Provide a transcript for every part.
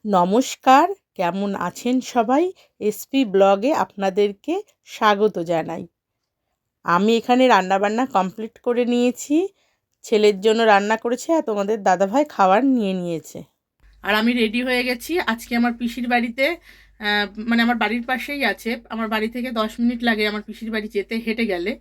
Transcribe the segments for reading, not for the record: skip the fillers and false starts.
নমস্কার, কেমন আছেন সবাই? এসপি ব্লগে আপনাদেরকে স্বাগত জানাই। আমি এখানে রান্নাবান্না কমপ্লিট করে নিয়েছি। ছেলের জন্য রান্না করেছে আর তোমাদের দাদাভাই খাবার নিয়ে নিয়েছে। আর আমি রেডি হয়ে গেছি। আজকে আমার পিসির বাড়িতে, মানে আমার বাড়ির পাশেই আছে। আমার বাড়ি থেকে 10 মিনিট লাগে আমার পিসির বাড়ি যেতে, হেঁটে গেলে।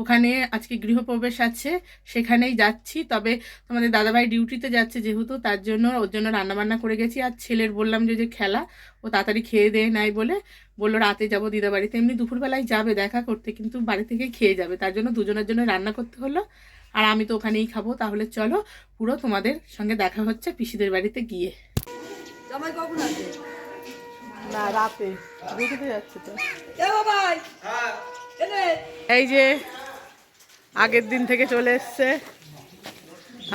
ওখানে আজকে গৃহপ্রবেশ আছে, সেখানেই যাচ্ছি। তবে তোমাদের দাদাভাই ডিউটিতে যাচ্ছে যেহেতু, তার জন্য ওর জন্য রান্নাবান্না করে গেছি। আর ছেলের বললাম যে খেলা, ও তাড়াতাড়ি খেয়ে দেয় নাই বলে বললো রাতে যাবো দিদা বাড়িতে। এমনি দুপুরবেলায় যাবে দেখা করতে, কিন্তু বাড়ি থেকে খেয়ে যাবে, তার জন্য দুজনের জন্য রান্না করতে হলো। আর আমি তো ওখানেই খাবো। তাহলে চলো, পুরো তোমাদের সঙ্গে দেখা হচ্ছে পিসিদের বাড়িতে গিয়ে। জামাই কখন আসে? না, রাতে ডিউটিতে যাচ্ছে তো। ভাই এই যে আগের দিন থেকে চলে এসছে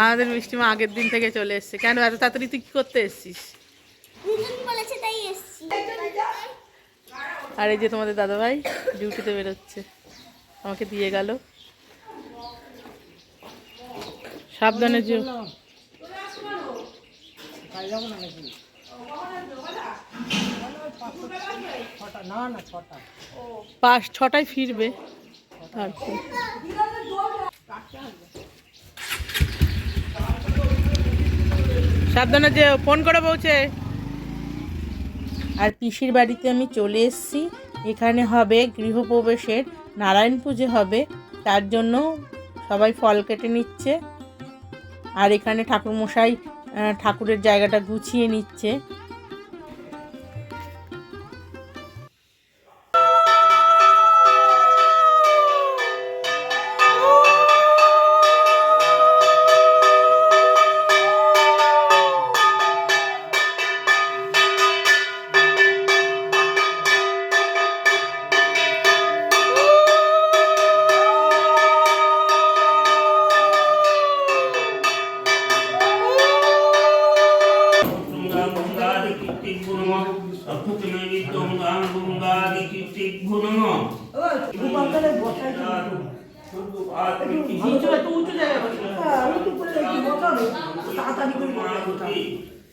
আমাদের মিষ্টিমা, আগের দিন থেকে চলে এসছে। কেন এত তাড়াতাড়ি তুই কি করতে এসছিস? আর এই যে তোমাদের দাদাভাই ডিউটিতে বেরোচ্ছে, আমাকে দিয়ে গেল। সাবধানে যেও। 6টায় ফিরবে। সাবধানে যে, ফোন করে পৌঁছে। আর পিসির বাড়িতে আমি চলে এসেছি। এখানে হবে গৃহপ্রবেশের নারায়ণ পুজো হবে, তার জন্য সবাই ফল কেটে নিচ্ছে। আর এখানে ঠাকুরমশাই ঠাকুরের জায়গাটা গুছিয়ে নিচ্ছে।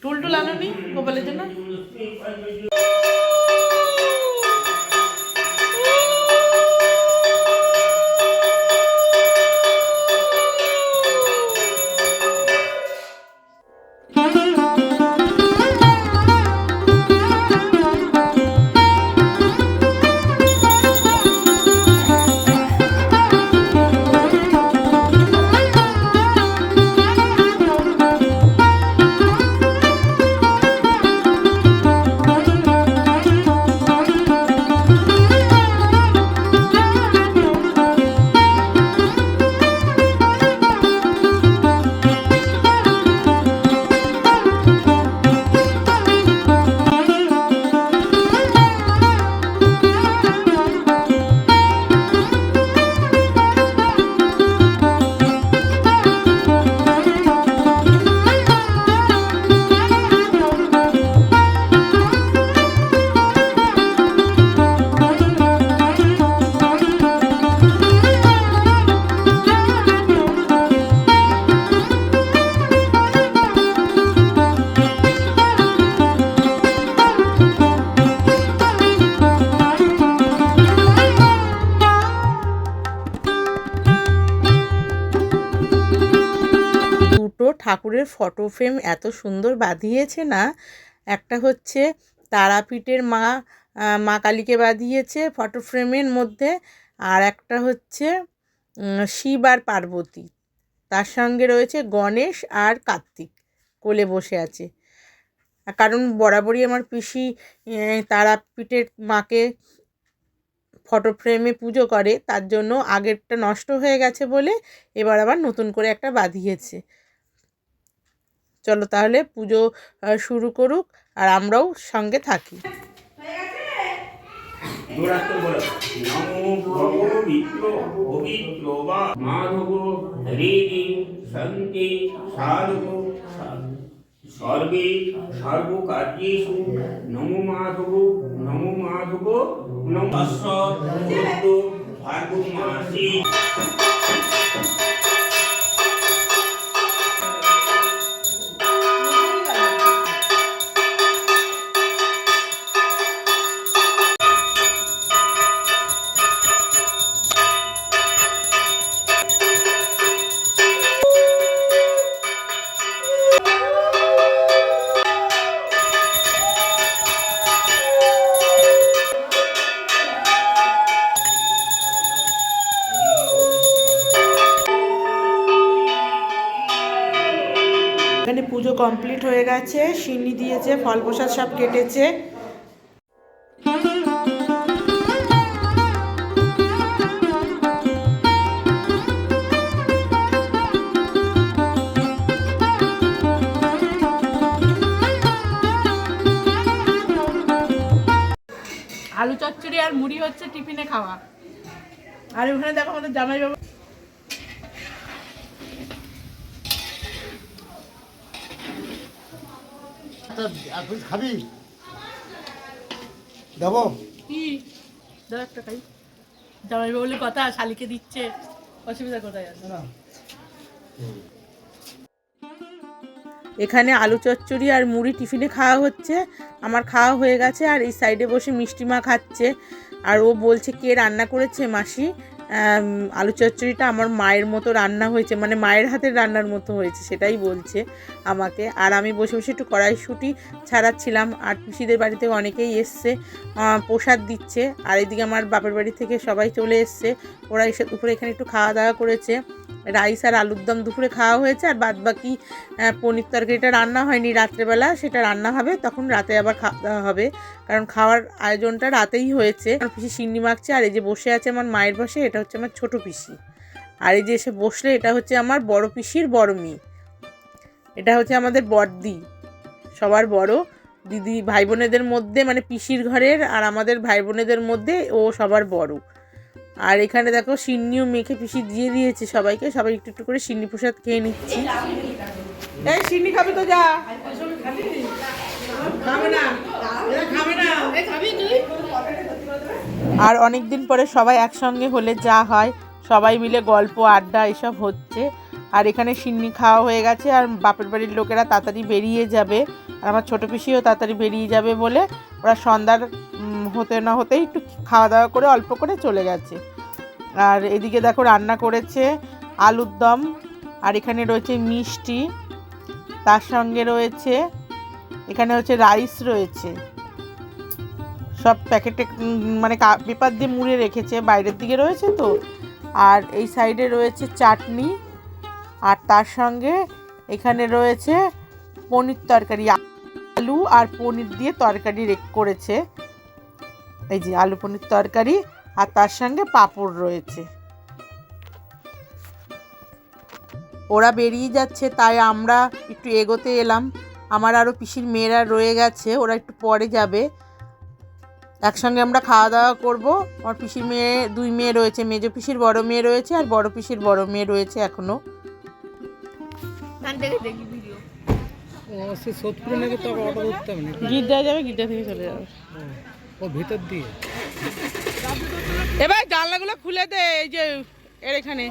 টুলটুল আনোনি গোপালের জন্য? ঠাকুরের ফটো ফ্রেম এত সুন্দর বাঁধিয়েছে না। একটা হচ্ছে তারাপীঠের মা কালীকে বাঁধিয়েছে ফটো ফ্রেমের মধ্যে, আর একটা হচ্ছে শিব আর পার্বতী, তার সঙ্গে রয়েছে গণেশ আর কার্তিক কোলে বসে আছে। কারণ বরাবরই আমার পিসি তারাপীঠের মাকে ফটো ফ্রেমে পুজো করে, তার জন্য আগেরটা নষ্ট হয়ে গেছে বলে এবার আবার নতুন করে একটা বাঁধিয়েছে। চলো তাহলে পুজো শুরু করুক, আর আমরাও সঙ্গে থাকি। সর্বে সর্বকার্যেষু নমো মাধব নমো মাধব নমস্য ভার্গব মাসি। কমপ্লিট হয়ে গেছে, সিন্নি দিয়েছে, ফল প্রসাদ সব কেটেছে। আলু চচ্চড়ি আর মুড়ি হচ্ছে টিফিনে খাওয়া। আর ওখানে দেখো আমাদের জামাই বাবা খাবি দেবো কি দাও একটা খাই। জামাই বাবা বলে কথা, শালিকে দিচ্ছে, অসুবিধা কোথায় আছে না। এখানে আলু চচ্চড়ি আর মুড়ি টিফিনে খাওয়া হচ্ছে, আমার খাওয়া হয়ে গেছে। আর এই সাইডে বসে মিষ্টি মা খাচ্ছে, আর ও বলছে কে রান্না করেছে মাসি, আলু চচ্চড়িটা আমার মায়ের মতো রান্না হয়েছে, মানে মায়ের হাতের রান্নার মতো হয়েছে, সেটাই বলছে আমাকে। আর আমি বসে বসে একটু কড়াইশুঁটি ছাড়াচ্ছিলাম। আর পিসিদের বাড়ি থেকে অনেকেই এসছে, প্রসাদ দিচ্ছে। আর এদিকে আমার বাপের বাড়ি থেকে সবাই চলে এসছে, ওরা এসে দুপুরে এখানে একটু খাওয়া দাওয়া করেছে। রাইস আর আলুর দম দুপুরে খাওয়া হয়েছে, আর বাদ বাকি পনির তরকারিটা রান্না হয়নি রাত্রেবেলা, সেটা রান্না হবে, তখন রাতে আবার খাওয়া দাওয়া হবে, কারণ খাওয়ার আয়োজনটা রাতেই হয়েছে। আমার পিসি সিন্নি মাখছে, আর এই যে বসে আছে আমার মায়ের পাশে, এটা হচ্ছে আমার ছোট পিসি। আর এই যে এসে বসলে এটা হচ্ছে আমার বড় পিসির বড় মেয়ে, এটা হচ্ছে আমাদের বড়দি, সবার বড় দিদি। ভাই বোনেদের মধ্যে মানে পিসির ঘরের আর আমাদের ভাই বোনেদের মধ্যে ও সবার বড়। আর এখানে দেখো সিন্নিও মেখে পিসি দিয়ে দিয়েছে সবাইকে, সবাই একটু একটু করে সিন্নি প্রসাদ খেয়ে নিচ্ছি। এই সিন্নি খাবে তো যা, আর অনেক দিন পরে সবাই একসঙ্গে হলে যা হয়, সবাই মিলে গল্প আড্ডা এসব হচ্ছে। আর এখানে সিন্নি খাওয়া হয়ে গেছে, আর বাপের বাড়ির লোকেরা তাড়াতাড়ি বেরিয়ে যাবে, আর আমার ছোটো পিসিও তাড়াতাড়ি বেরিয়ে যাবে বলে ওরা সন্ধ্যার হতে না হতেই একটু খাওয়া দাওয়া করে অল্প করে চলে গেছে। আর এদিকে দেখো রান্না করেছে আলুর দম, আর এখানে রয়েছে মিষ্টি, তার সঙ্গে রয়েছে এখানে হচ্ছে রাইস রয়েছে, সব প্যাকেটে মানে পেপার দিয়ে মুড়ে রেখেছে, বাইরের দিকে রয়েছে তো। আর এই সাইডে রয়েছে চাটনি, আর তার সঙ্গে এখানে রয়েছে পনির তরকারি, আলু আর পনির দিয়ে তরকারি করেছে, এই যে আলু পনির তরকারি, আর তার সঙ্গে পাঁপড় রয়েছে। ওরা বেরিয়ে যাচ্ছে, তাই আমরা একটু এগোতে এলাম। আমার আরও পিসির মেয়েরা রয়ে গেছে, ওরা একটু পরে যাবে, একসঙ্গে আমরা খাওয়া দাওয়া করবো। আমার পিসির মেয়ে দুই মেয়ে রয়েছে, মেজো পিসির বড় মেয়ে রয়েছে, আর বড় পিসির বড় মেয়ে রয়েছে এখনো। গির্জা যাবে, গির্জা থেকে চলে যাবে ও ভিতর দিয়ে। এবার জানলাগুলো খুলে দে, এই যে এর এখানে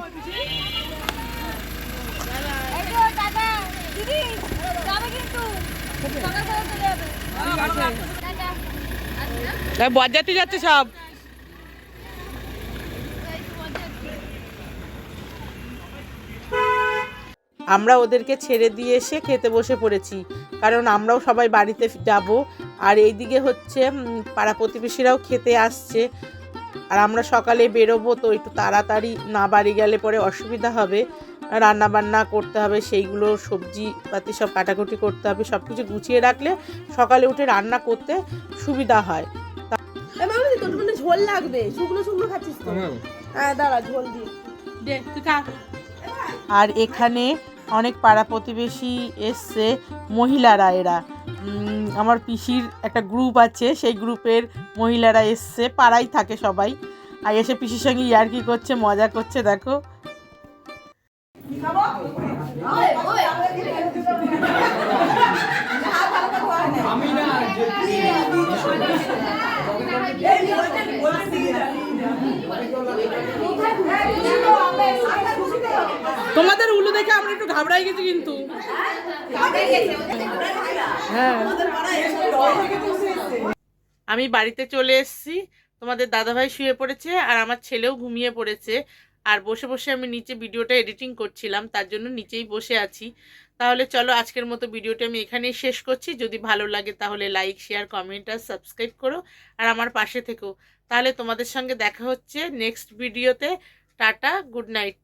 বরযাত্রী যাচ্ছে সব। আমরা ওদেরকে ছেড়ে দিয়ে এসে খেতে বসে পড়েছি, কারণ আমরাও সবাই বাড়িতে যাব। আর এইদিকে হচ্ছে পাড়া প্রতিবেশীরাও খেতে আসছে, আর আমরা সকালে বেরোবো, তো একটু তাড়াতাড়ি না বাড়ি গেলে পরে অসুবিধা হবে, রান্না বান্না করতে হবে, সেইগুলো সবজি পাতি সব কাটাকুটি করতে হবে, সব কিছু গুছিয়ে রাখলে সকালে উঠে রান্না করতে সুবিধা হয়। ঝোল লাগবে, শুকনো শুকনো খাচ্ছিস তো? হ্যাঁ দাঁড়া, ঝোল দিয়ে দে তুই খা। আর এখানে অনেক পাড়া প্রতিবেশী এসছে, মহিলারা, এরা আমার পিসির একটা গ্রুপ আছে, সেই গ্রুপের মহিলারা এসছে, পাড়ায় থাকে সবাই, আর এসে পিসির সঙ্গে ইয়ার্কি করছে, মজা করছে। দেখো তোমাদের উলু দেখে আমরা একটু ঘাবড়াই গেছি, কিন্তু হ্যাঁ আমি বাড়িতে চলে এসেছি, তোমাদের দাদাভাই শুয়ে পড়েছে, আর আমার ছেলেও ঘুমিয়ে পড়েছে। আর বসে বসে আমি নিচে ভিডিওটা এডিটিং করছিলাম, তার জন্য নিচেই বসে আছি। তাহলে চলো আজকের মতো ভিডিওটা আমি এখানেই শেষ করছি। যদি ভালো লাগে তাহলে লাইক, শেয়ার, কমেন্ট আর সাবস্ক্রাইব করো, আর আমার পাশে থেকো। তাহলে তোমাদের সঙ্গে দেখা হচ্ছে নেক্সট ভিডিওতে। Tata, good night.